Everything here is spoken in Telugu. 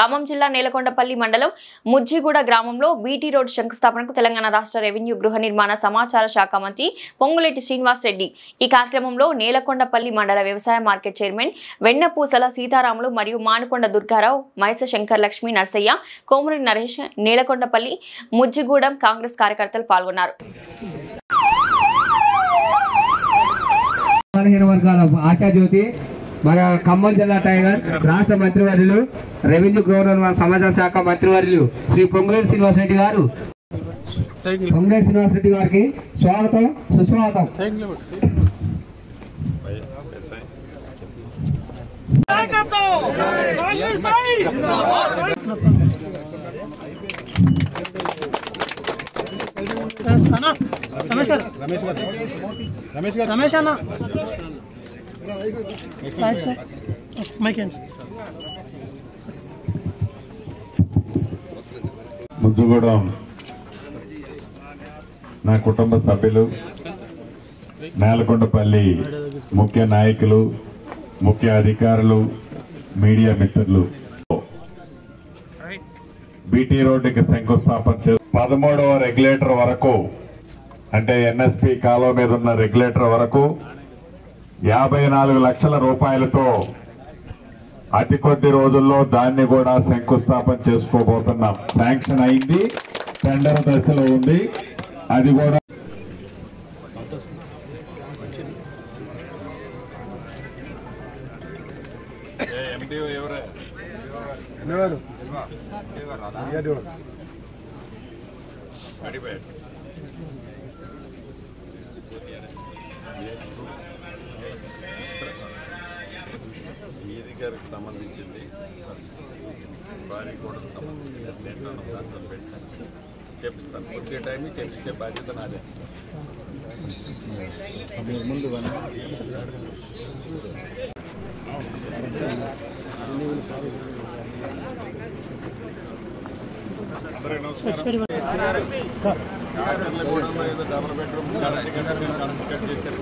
ఖమ్మం జిల్లా నేలకొండపల్లి మండలం ముజ్జిగూడ గ్రామంలో బీటీ రోడ్ శంకుస్థాపనకు తెలంగాణ రాష్ట్ర రెవెన్యూ గృహ నిర్మాణ సమాచార శాఖ మంత్రి పొంగులేటి శ్రీనివాస్ రెడ్డి ఈ కార్యక్రమంలో నేలకొండపల్లి మండల వ్యవసాయ మార్కెట్ చైర్మన్ వెన్నపూసల సీతారాములు మరియు మానుకొండ దుర్గారావు మైస శంకర్ లక్ష్మి నర్సయ్య కోమరి నరేష్ నేలకొండపల్లి ముజ్జిగూడెం కాంగ్రెస్ కార్యకర్తలు పాల్గొన్నారు. ఆశాజ్యోతి మన ఖమ్మం జిల్లా టైగర్ రాష్ట్ర మంత్రివర్యులు రెవెన్యూ గృహ నిర్మాణ సమాచార శాఖ మంత్రివర్యులు శ్రీ పొంగులేటి శ్రీనివాస్ రెడ్డి గారు గారికి స్వాగతం సుస్వాగతం. రమేష్ అన్న ముజ్జిగూడెం నా కుటుంబ సభ్యులు, నేలకొండపల్లి ముఖ్య నాయకులు, ముఖ్య అధికారులు, మీడియా మిత్రులు, బీటీ రోడ్డుకి శంకుస్థాపన 13వ రెగ్యులేటర్ వరకు అంటే ఎన్ఎస్పి కాలువ మీద ఉన్న రెగ్యులేటర్ వరకు 54 లక్షల రూపాయలతో అతి కొద్ది రోజుల్లో దాన్ని కూడా శంకుస్థాపన చేసుకోబోతున్నాం. శాంక్షన్ అయింది, టెండర్ దశలో ఉంది. అది కూడా గారికి సంబంధించింది, వారికి కూడా సంబంధించింది చెప్పిస్తాను. కొద్దిగా టైం చెప్పించే బాధ్యత నాదే. ముందు అందరికీ నమస్కారం. డబుల్ బెడ్రూమ్ కట్ చేశారు.